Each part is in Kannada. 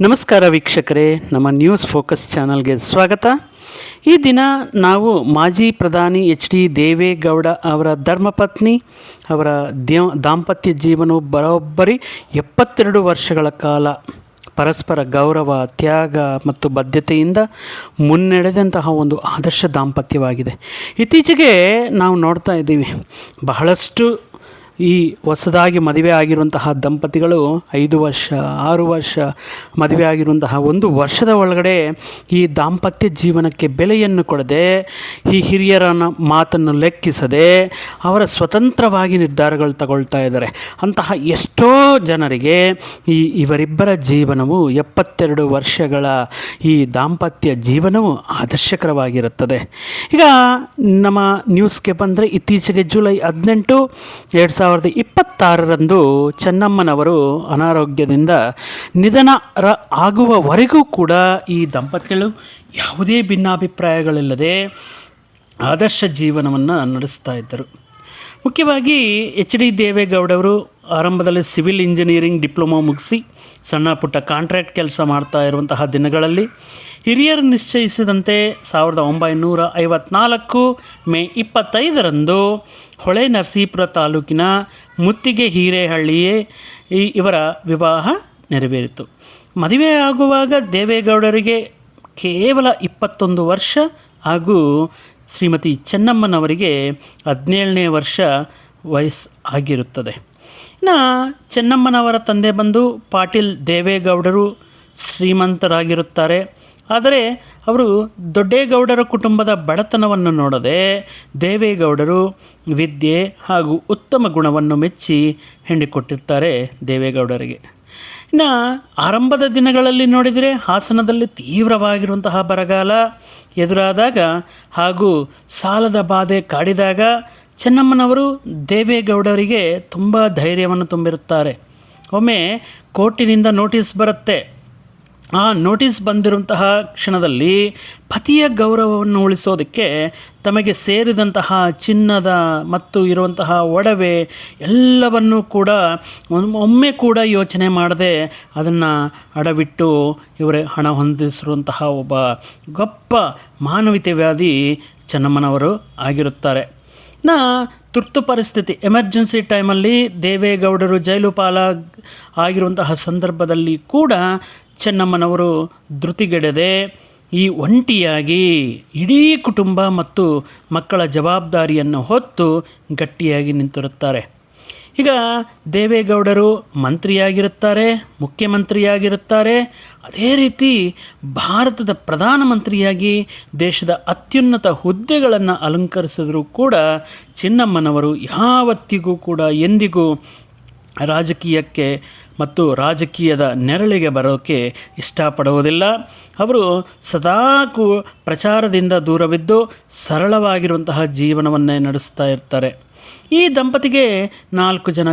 ನಮಸ್ಕಾರ ವೀಕ್ಷಕರೇ, ನಮ್ಮ ನ್ಯೂಸ್ ಫೋಕಸ್ ಚಾನಲ್ಗೆ ಸ್ವಾಗತ. ಈ ದಿನ ನಾವು ಮಾಜಿ ಪ್ರಧಾನಿ HD ದೇವೇಗೌಡ ಅವರ ಧರ್ಮಪತ್ನಿ ಅವರ ದಾಂಪತ್ಯ ಜೀವನವು ಬರೋಬ್ಬರಿ 72 ವರ್ಷಗಳ ಕಾಲ ಪರಸ್ಪರ ಗೌರವ, ತ್ಯಾಗ ಮತ್ತು ಬದ್ಧತೆಯಿಂದ ಮುನ್ನಡೆದಂತಹ ಒಂದು ಆದರ್ಶ ದಾಂಪತ್ಯವಾಗಿದೆ. ಇತ್ತೀಚೆಗೆ ನಾವು ನೋಡ್ತಾ ಇದ್ದೀವಿ, ಬಹಳಷ್ಟು ಈ ಹೊಸದಾಗಿ ಮದುವೆ ಆಗಿರುವಂತಹ ದಂಪತಿಗಳು 5 ವರ್ಷ 6 ವರ್ಷ ಮದುವೆ ಆಗಿರುವಂತಹ 1 ವರ್ಷದ ಒಳಗಡೆ ಈ ದಾಂಪತ್ಯ ಜೀವನಕ್ಕೆ ಬೆಲೆಯನ್ನು ಕೊಡದೆ, ಈ ಹಿರಿಯರ ಮಾತನ್ನು ಲೆಕ್ಕಿಸದೆ ಅವರ ಸ್ವತಂತ್ರವಾಗಿ ನಿರ್ಧಾರಗಳು ತಗೊಳ್ತಾ ಇದ್ದಾರೆ. ಅಂತಹ ಎಷ್ಟೋ ಜನರಿಗೆ ಇವರಿಬ್ಬರ ಜೀವನವು 72 ವರ್ಷಗಳ ಈ ದಾಂಪತ್ಯ ಜೀವನವು ಆದರ್ಶಕರವಾಗಿರುತ್ತದೆ. ಈಗ ನಮ್ಮ ನ್ಯೂಸ್ಗೆ ಬಂದರೆ, ಇತ್ತೀಚೆಗೆ ಜುಲೈ 18, 2026ರಂದು ಚೆನ್ನಮ್ಮನವರು ಅನಾರೋಗ್ಯದಿಂದ ನಿಧನ ಆಗುವವರೆಗೂ ಕೂಡ ಈ ದಂಪತಿಗಳು ಯಾವುದೇ ಭಿನ್ನಾಭಿಪ್ರಾಯಗಳಿಲ್ಲದೆ ಆದರ್ಶ ಜೀವನವನ್ನು ನಡೆಸ್ತಾ ಇದ್ದರು. ಮುಖ್ಯವಾಗಿ HD ದೇವೇಗೌಡವರು ಆರಂಭದಲ್ಲಿ ಸಿವಿಲ್ ಇಂಜಿನಿಯರಿಂಗ್ ಡಿಪ್ಲೊಮಾ ಮುಗಿಸಿ ಸಣ್ಣ ಪುಟ್ಟ ಕಾಂಟ್ರಾಕ್ಟ್ ಕೆಲಸ ಮಾಡ್ತಾ ಇರುವಂತಹ ದಿನಗಳಲ್ಲಿ ಹಿರಿಯರು ನಿಶ್ಚಯಿಸಿದಂತೆ 1954 ಮೇ 25ರಂದು ಹೊಳೆ ನರಸೀಪುರ ತಾಲೂಕಿನ ಮುತ್ತಿಗೆ ಹಿರೇಹಳ್ಳಿಯೇ ಇವರ ವಿವಾಹ ನೆರವೇರಿತು. ಮದುವೆ ಆಗುವಾಗ ದೇವೇಗೌಡರಿಗೆ ಕೇವಲ 21 ವರ್ಷ ಹಾಗೂ ಶ್ರೀಮತಿ ಚೆನ್ನಮ್ಮನವರಿಗೆ 17ನೇ ವರ್ಷ ವಯಸ್ಸು ಆಗಿರುತ್ತದೆ. ಇನ್ನು ಚೆನ್ನಮ್ಮನವರ ತಂದೆ ಬಂದು ಪಾಟೀಲ್ ದೇವೇಗೌಡರು ಶ್ರೀಮಂತರಾಗಿರುತ್ತಾರೆ. ಆದರೆ ಅವರು ದೊಡ್ಡೇಗೌಡರ ಕುಟುಂಬದ ಬಡತನವನ್ನು ನೋಡದೆ ದೇವೇಗೌಡರು ವಿದ್ಯೆ ಹಾಗೂ ಉತ್ತಮ ಗುಣವನ್ನು ಮೆಚ್ಚಿ ಹೆಂಡಿಕೊಟ್ಟಿರ್ತಾರೆ ದೇವೇಗೌಡರಿಗೆ. ಇನ್ನು ಆರಂಭದ ದಿನಗಳಲ್ಲಿ ನೋಡಿದರೆ ಹಾಸನದಲ್ಲಿ ತೀವ್ರವಾಗಿರುವಂತಹ ಬರಗಾಲ ಎದುರಾದಾಗ ಹಾಗೂ ಸಾಲದ ಬಾಧೆ ಕಾಡಿದಾಗ ಚೆನ್ನಮ್ಮನವರು ದೇವೇಗೌಡರಿಗೆ ತುಂಬ ಧೈರ್ಯವನ್ನು ತುಂಬಿರುತ್ತಾರೆ. ಒಮ್ಮೆ ಕೋರ್ಟಿನಿಂದ ನೋಟಿಸ್ ಬರುತ್ತೆ. ಆ ನೋಟಿಸ್ ಬಂದಿರುವಂತಹ ಕ್ಷಣದಲ್ಲಿ ಪತಿಯ ಗೌರವವನ್ನು ಉಳಿಸೋದಕ್ಕೆ ತಮಗೆ ಸೇರಿದಂತಹ ಚಿನ್ನದ ಮತ್ತು ಇರುವಂತಹ ಒಡವೆ ಎಲ್ಲವನ್ನೂ ಕೂಡ ಒಮ್ಮೆ ಕೂಡ ಯೋಚನೆ ಮಾಡದೆ ಅದನ್ನು ಅಡವಿಟ್ಟು ಇವರೇ ಹಣ ಹೊಂದಿಸಿರುವಂತಹ ಒಬ್ಬ ಗొప్ప ಮಾನವೀಯತೆವಾದಿ ಚೆನ್ನಮ್ಮನವರು ಆಗಿರುತ್ತಾರೆ. ತುರ್ತು ಪರಿಸ್ಥಿತಿ, ಎಮರ್ಜೆನ್ಸಿ ಟೈಮಲ್ಲಿ ದೇವೇಗೌಡರು ಜೈಲು ಆಗಿರುವಂತಹ ಸಂದರ್ಭದಲ್ಲಿ ಕೂಡ ಚೆನ್ನಮ್ಮನವರು ಧೃತಿಗೆಡದೆ ಈ ಒಂಟಿಯಾಗಿ ಇಡೀ ಕುಟುಂಬ ಮತ್ತು ಮಕ್ಕಳ ಜವಾಬ್ದಾರಿಯನ್ನು ಹೊತ್ತು ಗಟ್ಟಿಯಾಗಿ ನಿಂತಿರುತ್ತಾರೆ. ಈಗ ದೇವೇಗೌಡರು ಮಂತ್ರಿಯಾಗಿರುತ್ತಾರೆ, ಮುಖ್ಯಮಂತ್ರಿಯಾಗಿರುತ್ತಾರೆ, ಅದೇ ರೀತಿ ಭಾರತದ ಪ್ರಧಾನಮಂತ್ರಿಯಾಗಿ ದೇಶದ ಅತ್ಯುನ್ನತ ಹುದ್ದೆಗಳನ್ನು ಅಲಂಕರಿಸಿದರೂ ಕೂಡ ಚೆನ್ನಮ್ಮನವರು ಯಾವತ್ತಿಗೂ ಕೂಡ ಎಂದಿಗೂ ರಾಜಕೀಯಕ್ಕೆ ಮತ್ತು ರಾಜಕೀಯದ ನೆರಳಿಗೆ ಬರೋಕ್ಕೆ ಇಷ್ಟಪಡುವುದಿಲ್ಲ. ಅವರು ಸದಾ ಪ್ರಚಾರದಿಂದ ದೂರವಿದ್ದು ಸರಳವಾಗಿರುವಂತಹ ಜೀವನವನ್ನೇ ನಡೆಸ್ತಾ ಇರ್ತಾರೆ. ಈ ದಂಪತಿಗೆ 4 ಜನ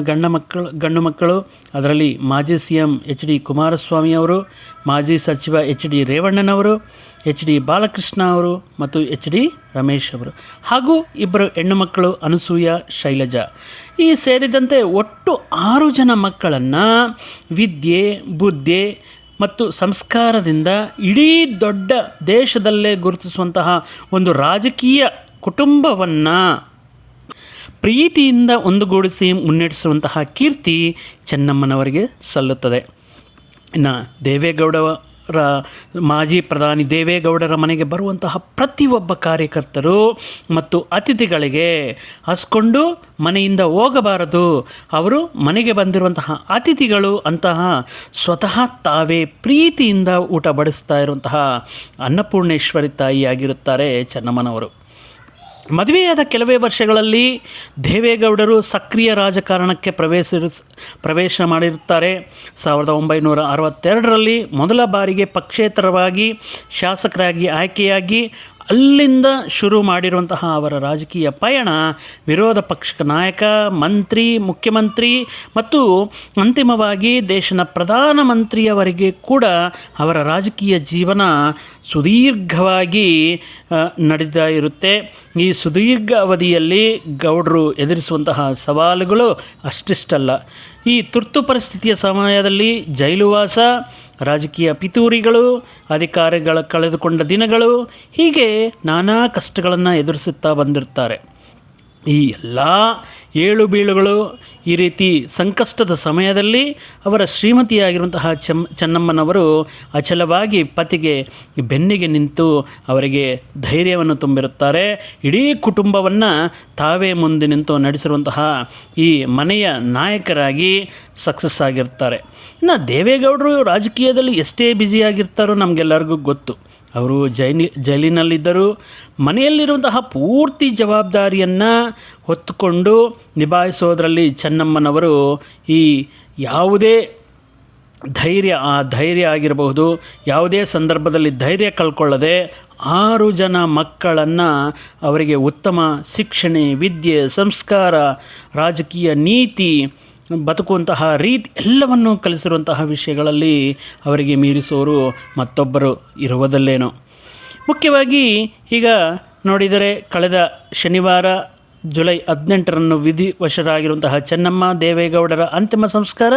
ಗಂಡು ಮಕ್ಕಳು. ಅದರಲ್ಲಿ ಮಾಜಿ CM HD ಕುಮಾರಸ್ವಾಮಿ ಅವರು, ಮಾಜಿ ಸಚಿವ HD ರೇವಣ್ಣನವರು, HD ಬಾಲಕೃಷ್ಣ ಅವರು ಮತ್ತು HD ರಮೇಶ್ ಅವರು, ಹಾಗೂ 2 ಹೆಣ್ಣು ಮಕ್ಕಳು ಅನಸೂಯ, ಶೈಲಜಾ. ಈ ಸೇರಿದಂತೆ ಒಟ್ಟು 6 ಜನ ಮಕ್ಕಳನ್ನು ವಿದ್ಯೆ, ಬುದ್ಧಿ ಮತ್ತು ಸಂಸ್ಕಾರದಿಂದ ಇಡೀ ದೊಡ್ಡ ದೇಶದಲ್ಲೇ ಗುರುತಿಸುವಂತಹ ಒಂದು ರಾಜಕೀಯ ಕುಟುಂಬವನ್ನು ಪ್ರೀತಿಯಿಂದ ಒಂದುಗೂಡಿಸಿ ಮುನ್ನಡೆಸುವಂತಹ ಕೀರ್ತಿ ಚೆನ್ನಮ್ಮನವರಿಗೆ ಸಲ್ಲುತ್ತದೆ. ಇನ್ನು ಮಾಜಿ ಪ್ರಧಾನಿ ದೇವೇಗೌಡರ ಮನೆಗೆ ಬರುವಂತಹ ಪ್ರತಿಯೊಬ್ಬ ಕಾರ್ಯಕರ್ತರು ಮತ್ತು ಅತಿಥಿಗಳಿಗೆ ಹಸ್ಕೊಂಡು ಮನೆಯಿಂದ ಹೋಗಬಾರದು, ಅವರು ಮನೆಗೆ ಬಂದಿರುವಂತಹ ಅತಿಥಿಗಳು ಅಂತಹ ಸ್ವತಃ ತಾವೇ ಪ್ರೀತಿಯಿಂದ ಊಟ ಬಡಿಸ್ತಾ ಇರುವಂತಹ ಅನ್ನಪೂರ್ಣೇಶ್ವರಿ ತಾಯಿಯಾಗಿರುತ್ತಾರೆ ಚೆನ್ನಮ್ಮನವರು. ಮದುವೆಯಾದ ಕೆಲವೇ ವರ್ಷಗಳಲ್ಲಿ ದೇವೇಗೌಡರು ಸಕ್ರಿಯ ರಾಜಕಾರಣಕ್ಕೆ ಪ್ರವೇಶ ಮಾಡಿರುತ್ತಾರೆ. 1962ರಲ್ಲಿ ಮೊದಲ ಬಾರಿಗೆ ಪಕ್ಷೇತರವಾಗಿ ಶಾಸಕರಾಗಿ ಆಯ್ಕೆಯಾಗಿ ಅಲ್ಲಿಂದ ಶುರು ಮಾಡಿರುವಂತಹ ಅವರ ರಾಜಕೀಯ ಪಯಣ ವಿರೋಧ ಪಕ್ಷದ ನಾಯಕ, ಮಂತ್ರಿ, ಮುಖ್ಯಮಂತ್ರಿ ಮತ್ತು ಅಂತಿಮವಾಗಿ ದೇಶದ ಪ್ರಧಾನಮಂತ್ರಿಯವರೆಗೆ ಕೂಡ ಅವರ ರಾಜಕೀಯ ಜೀವನ ಸುದೀರ್ಘವಾಗಿ ನಡೆದ ಇರುತ್ತೆ. ಈ ಸುದೀರ್ಘ ಅವಧಿಯಲ್ಲಿ ಗೌಡರು ಎದುರಿಸುವಂತಹ ಸವಾಲುಗಳು ಅಷ್ಟಿಷ್ಟಲ್ಲ. ಈ ತುರ್ತು ಪರಿಸ್ಥಿತಿಯ ಸಮಯದಲ್ಲಿ ಜೈಲುವಾಸ, ರಾಜಕೀಯ ಪಿತೂರಿಗಳು, ಅಧಿಕಾರಿಗಳ ಕಳೆದುಕೊಂಡ ದಿನಗಳು, ಹೀಗೆ ನಾನಾ ಕಷ್ಟಗಳನ್ನು ಎದುರಿಸುತ್ತಾ ಬಂದಿರ್ತಾರೆ. ಈ ಎಲ್ಲ ಏಳು ಬೀಳುಗಳು, ಈ ರೀತಿ ಸಂಕಷ್ಟದ ಸಮಯದಲ್ಲಿ ಅವರ ಶ್ರೀಮತಿಯಾಗಿರುವಂತಹ ಚೆನ್ನಮ್ಮನವರು ಅಚಲವಾಗಿ ಪತಿಗೆ ಬೆನ್ನಿಗೆ ನಿಂತು ಅವರಿಗೆ ಧೈರ್ಯವನ್ನು ತುಂಬಿರುತ್ತಾರೆ. ಇಡೀ ಕುಟುಂಬವನ್ನು ತಾವೇ ಮುಂದೆ ನಿಂತು ನಡೆಸಿರುವಂತಹ ಈ ಮನೆಯ ನಾಯಕರಾಗಿ ಸಕ್ಸಸ್ ಆಗಿರ್ತಾರೆ. ಇನ್ನು ದೇವೇಗೌಡರು ರಾಜಕೀಯದಲ್ಲಿ ಎಷ್ಟೇ ಬ್ಯುಸಿಯಾಗಿರ್ತಾರೋ ನಮಗೆಲ್ಲರಿಗೂ ಗೊತ್ತು. ಅವರು ಜೈಲಿನಲ್ಲಿದ್ದರು. ಮನೆಯಲ್ಲಿರುವಂತಹ ಪೂರ್ತಿ ಜವಾಬ್ದಾರಿಯನ್ನು ಹೊತ್ತುಕೊಂಡು ನಿಭಾಯಿಸೋದರಲ್ಲಿ ಚೆನ್ನಮ್ಮನವರು ಈ ಯಾವುದೇ ಧೈರ್ಯ ಆಗಿರಬಹುದು, ಯಾವುದೇ ಸಂದರ್ಭದಲ್ಲಿ ಧೈರ್ಯ ಕಳ್ಕೊಳ್ಳದೆ 6 ಜನ ಮಕ್ಕಳನ್ನು ಅವರಿಗೆ ಉತ್ತಮ ಶಿಕ್ಷಣ, ವಿದ್ಯೆ, ಸಂಸ್ಕಾರ, ರಾಜಕೀಯ ನೀತಿ, ಬದುಕುವಂತಹ ರೀತಿ ಎಲ್ಲವನ್ನು ಕಲಿಸಿರುವಂತಹ ವಿಷಯಗಳಲ್ಲಿ ಅವರಿಗೆ ಮೀರಿಸೋರು ಮತ್ತೊಬ್ಬರು ಇರುವುದಲ್ಲೇನೋ. ಮುಖ್ಯವಾಗಿ ಈಗ ನೋಡಿದರೆ ಕಳೆದ ಶನಿವಾರ ಜುಲೈ 18ರಂದು ವಿಧಿವಶರಾಗಿರುವಂತಹ ಚೆನ್ನಮ್ಮ ದೇವೇಗೌಡರ ಅಂತಿಮ ಸಂಸ್ಕಾರ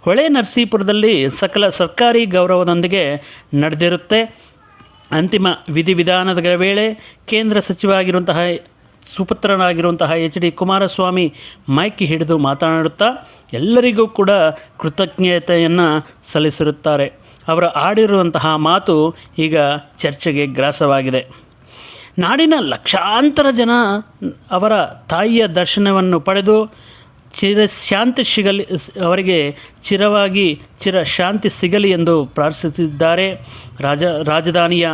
ಹೊಳೆ ನರಸೀಪುರದಲ್ಲಿ ಸಕಲ ಸರ್ಕಾರಿ ಗೌರವದೊಂದಿಗೆ ನಡೆದಿರುತ್ತೆ. ಅಂತಿಮ ವಿಧಿವಿಧಾನದ ವೇಳೆ ಕೇಂದ್ರ ಸಚಿವರಾಗಿರುವಂತಹ ಸುಪುತ್ರನಾಗಿರುವಂತಹ HD ಕುಮಾರಸ್ವಾಮಿ ಮೈಕ್ ಹಿಡಿದು ಮಾತನಾಡುತ್ತಾ ಎಲ್ಲರಿಗೂ ಕೂಡ ಕೃತಜ್ಞತೆಯನ್ನು ಸಲ್ಲಿಸಿರುತ್ತಾರೆ. ಅವರು ಆಡಿರುವಂತಹ ಮಾತು ಈಗ ಚರ್ಚೆಗೆ ಗ್ರಾಸವಾಗಿದೆ. ನಾಡಿನ ಲಕ್ಷಾಂತರ ಜನ ಅವರ ತಾಯಿಯ ದರ್ಶನವನ್ನು ಪಡೆದು ಶಾಂತಿ ಸಿಗಲಿ, ಅವರಿಗೆ ಶಾಂತಿ ಸಿಗಲಿ ಎಂದು ಪ್ರಾರ್ಥಿಸಿದ್ದಾರೆ. ರಾಜಧಾನಿಯ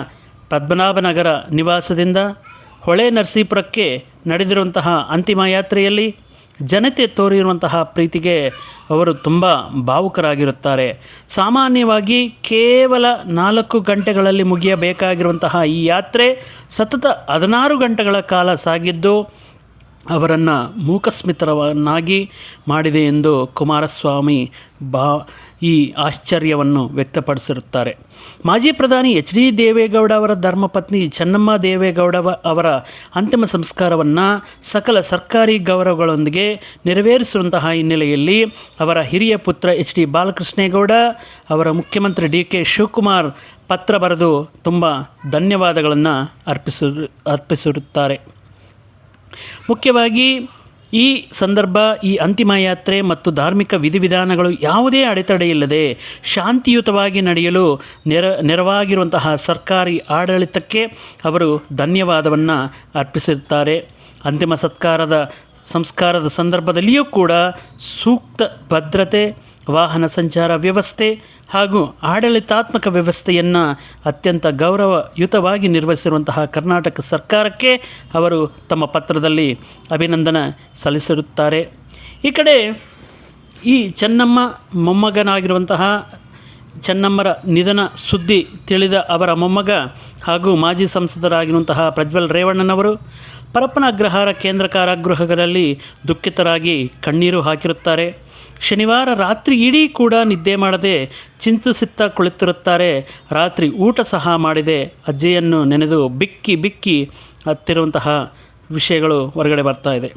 ಪದ್ಮನಾಭನಗರ ನಿವಾಸದಿಂದ ಹೊಳೆ ನರಸೀಪುರಕ್ಕೆ ನಡೆದಿರುವಂತಹ ಅಂತಿಮ ಯಾತ್ರೆಯಲ್ಲಿ ಜನತೆ ತೋರಿರುವಂತಹ ಪ್ರೀತಿಗೆ ಅವರು ತುಂಬ ಭಾವುಕರಾಗಿರುತ್ತಾರೆ. ಸಾಮಾನ್ಯವಾಗಿ ಕೇವಲ 4 ಗಂಟೆಗಳಲ್ಲಿ ಮುಗಿಯಬೇಕಾಗಿರುವಂತಹ ಈ ಯಾತ್ರೆ ಸತತ 16 ಗಂಟೆಗಳ ಕಾಲ ಸಾಗಿದ್ದು ಅವರನ್ನು ಮೂಕಸ್ಮಿತರನ್ನಾಗಿ ಮಾಡಿದೆ ಎಂದು ಕುಮಾರಸ್ವಾಮಿ ಈ ಆಶ್ಚರ್ಯವನ್ನು ವ್ಯಕ್ತಪಡಿಸಿರುತ್ತಾರೆ. ಮಾಜಿ ಪ್ರಧಾನಿ HD ದೇವೇಗೌಡ ಅವರ ಧರ್ಮಪತ್ನಿ ಚೆನ್ನಮ್ಮ ದೇವೇಗೌಡ ಅವರ ಅಂತಿಮ ಸಂಸ್ಕಾರವನ್ನು ಸಕಲ ಸರ್ಕಾರಿ ಗೌರವಗಳೊಂದಿಗೆ ನೆರವೇರಿಸಿರುವಂತಹ ಹಿನ್ನೆಲೆಯಲ್ಲಿ ಅವರ ಹಿರಿಯ ಪುತ್ರ HD ಬಾಲಕೃಷ್ಣೇಗೌಡ ಅವರ ಮುಖ್ಯಮಂತ್ರಿ DK ಶಿವಕುಮಾರ್ ಪತ್ರ ಬರೆದು ತುಂಬ ಧನ್ಯವಾದಗಳನ್ನು ಅರ್ಪಿಸಿರುತ್ತಾರೆ. ಮುಖ್ಯವಾಗಿ ಈ ಸಂದರ್ಭ, ಈ ಅಂತಿಮ ಯಾತ್ರೆ ಮತ್ತು ಧಾರ್ಮಿಕ ವಿಧಿವಿಧಾನಗಳು ಯಾವುದೇ ಅಡೆತಡೆಯಿಲ್ಲದೆ ಶಾಂತಿಯುತವಾಗಿ ನಡೆಯಲು ನೆರವಾಗಿರುವಂತಹ ಸರ್ಕಾರಿ ಆಡಳಿತಕ್ಕೆ ಅವರು ಧನ್ಯವಾದವನ್ನು ಅರ್ಪಿಸಿರುತ್ತಾರೆ. ಅಂತಿಮ ಸಂಸ್ಕಾರದ ಸಂದರ್ಭದಲ್ಲಿಯೂ ಕೂಡ ಸೂಕ್ತ ಭದ್ರತೆ, ವಾಹನ ಸಂಚಾರ ವ್ಯವಸ್ಥೆ ಹಾಗೂ ಆಡಳಿತಾತ್ಮಕ ವ್ಯವಸ್ಥೆಯನ್ನು ಅತ್ಯಂತ ಗೌರವಯುತವಾಗಿ ನಿರ್ವಹಿಸಿರುವಂತಹ ಕರ್ನಾಟಕ ಸರ್ಕಾರಕ್ಕೆ ಅವರು ತಮ್ಮ ಪತ್ರದಲ್ಲಿ ಅಭಿನಂದನೆ ಸಲ್ಲಿಸಿರುತ್ತಾರೆ. ಈ ಕಡೆ ಈ ಚೆನ್ನಮ್ಮ ಮೊಮ್ಮಗನಾಗಿರುವಂತಹ ಚೆನ್ನಮ್ಮರ ನಿಧನ ಸುದ್ದಿ ತಿಳಿದ ಅವರ ಮೊಮ್ಮಗ ಹಾಗೂ ಮಾಜಿ ಸಂಸದರಾಗಿರುವಂತಹ ಪ್ರಜ್ವಲ್ ರೇವಣ್ಣನವರು ಪರಪ್ಪನ ಅಗ್ರಹಾರ ಕೇಂದ್ರ ಕಾರಾಗೃಹಗಳಲ್ಲಿ ದುಃಖಿತರಾಗಿ ಕಣ್ಣೀರು ಹಾಕಿರುತ್ತಾರೆ. ಶನಿವಾರ ರಾತ್ರಿ ಇಡೀ ಕೂಡ ನಿದ್ದೆ ಮಾಡದೆ ಚಿಂತಿಸುತ್ತಾ ಕುಳಿತಿರುತ್ತಾರೆ. ರಾತ್ರಿ ಊಟ ಸಹ ಮಾಡಿದೆ ಅಜ್ಜಿಯನ್ನು ನೆನೆದು ಬಿಕ್ಕಿ ಹತ್ತಿರುವಂತಹ ವಿಷಯಗಳು ಹೊರಗಡೆ ಬರ್ತಾ ಇದೆ.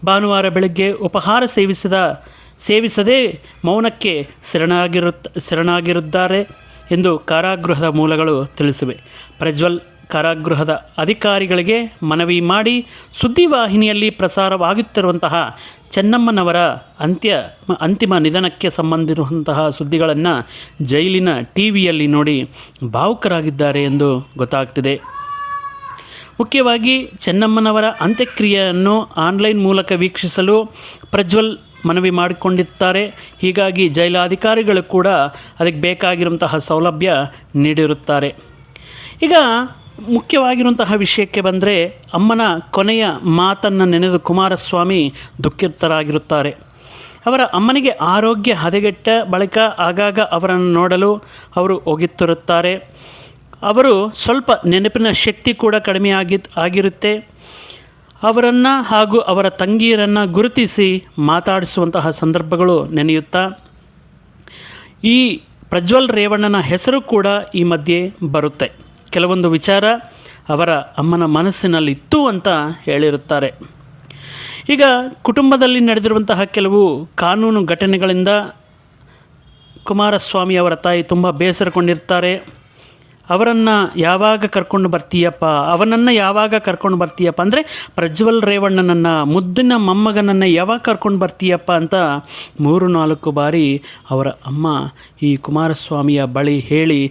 ಭಾನುವಾರ ಬೆಳಗ್ಗೆ ಉಪಹಾರ ಸೇವಿಸದೆ ಮೌನಕ್ಕೆ ಶರಣಾಗಿರುತ್ತಾರೆ ಎಂದು ಕಾರಾಗೃಹದ ಮೂಲಗಳು ತಿಳಿಸಿವೆ. ಪ್ರಜ್ವಲ್ ಕಾರಾಗೃಹದ ಅಧಿಕಾರಿಗಳಿಗೆ ಮನವಿ ಮಾಡಿ ಸುದ್ದಿವಾಹಿನಿಯಲ್ಲಿ ಪ್ರಸಾರವಾಗುತ್ತಿರುವಂತಹ ಚೆನ್ನಮ್ಮನವರ ಅಂತಿಮ ನಿಧನಕ್ಕೆ ಸಂಬಂಧಿಸಿರುವಂತಹ ಸುದ್ದಿಗಳನ್ನು ಜೈಲಿನ ಟಿವಿಯಲ್ಲಿ ನೋಡಿ ಭಾವುಕರಾಗಿದ್ದಾರೆ ಎಂದು ಗೊತ್ತಾಗ್ತಿದೆ. ಮುಖ್ಯವಾಗಿ ಚೆನ್ನಮ್ಮನವರ ಅಂತ್ಯಕ್ರಿಯೆಯನ್ನು ಆನ್ಲೈನ್ ಮೂಲಕ ವೀಕ್ಷಿಸಲು ಪ್ರಜ್ವಲ್ ಮನವಿ ಮಾಡಿಕೊಂಡಿರ್ತಾರೆ. ಹೀಗಾಗಿ ಜೈಲಾಧಿಕಾರಿಗಳು ಕೂಡ ಅದಕ್ಕೆ ಬೇಕಾಗಿರುವಂತಹ ಸೌಲಭ್ಯ ನೀಡಿರುತ್ತಾರೆ. ಈಗ ಮುಖ್ಯವಾಗಿರುವಂತಹ ವಿಷಯಕ್ಕೆ ಬಂದರೆ, ಅಮ್ಮನ ಕೊನೆಯ ಮಾತನ್ನು ನೆನೆದು ಕುಮಾರಸ್ವಾಮಿ ದುಃಖಿತರಾಗಿರುತ್ತಾರೆ. ಅವರ ಅಮ್ಮನಿಗೆ ಆರೋಗ್ಯ ಹದಗೆಟ್ಟ ಬಳಿಕ ಆಗಾಗ ಅವರನ್ನು ನೋಡಲು ಅವರು ಹೋಗುತ್ತಿರುತ್ತಾರೆ. ಅವರು ಸ್ವಲ್ಪ ನೆನಪಿನ ಶಕ್ತಿ ಕೂಡ ಕಡಿಮೆ ಆಗಿರುತ್ತೆ. ಅವರನ್ನು ಹಾಗೂ ಅವರ ತಂಗಿಯರನ್ನು ಗುರುತಿಸಿ ಮಾತಾಡಿಸುವಂತಹ ಸಂದರ್ಭಗಳು ನೆನೆಯುತ್ತಾ ಈ ಪ್ರಜ್ವಲ್ ರೇವಣ್ಣನ ಹೆಸರು ಕೂಡ ಈ ಮಧ್ಯೆ ಬರುತ್ತೆ. ಕೆಲವೊಂದು ವಿಚಾರ ಅವರ ಅಮ್ಮನ ಮನಸ್ಸಿನಲ್ಲಿತ್ತು ಅಂತ ಹೇಳಿರುತ್ತಾರೆ. ಈಗ ಕುಟುಂಬದಲ್ಲಿ ನಡೆದಿರುವಂತಹ ಕೆಲವು ಕಾನೂನು ಘಟನೆಗಳಿಂದ ಕುಮಾರಸ್ವಾಮಿ ಅವರ ತಾಯಿ ತುಂಬ ಬೇಸರಗೊಂಡಿರ್ತಾರೆ. ಅವರನ್ನು ಯಾವಾಗ ಕರ್ಕೊಂಡು ಬರ್ತೀಯಪ್ಪ, ಅವನನ್ನು ಯಾವಾಗ ಕರ್ಕೊಂಡು ಬರ್ತೀಯಪ್ಪ ಅಂದರೆ ಪ್ರಜ್ವಲ್ ರೇವಣ್ಣನನ್ನು, ಮುದ್ದಿನ ಮೊಮ್ಮಗನನ್ನು ಯಾವಾಗ ಕರ್ಕೊಂಡು ಬರ್ತೀಯಪ್ಪ ಅಂತ 3-4 ಬಾರಿ ಅವರ ಅಮ್ಮ ಈ ಕುಮಾರಸ್ವಾಮಿಯ ಬಳಿ ಹೇಳಿ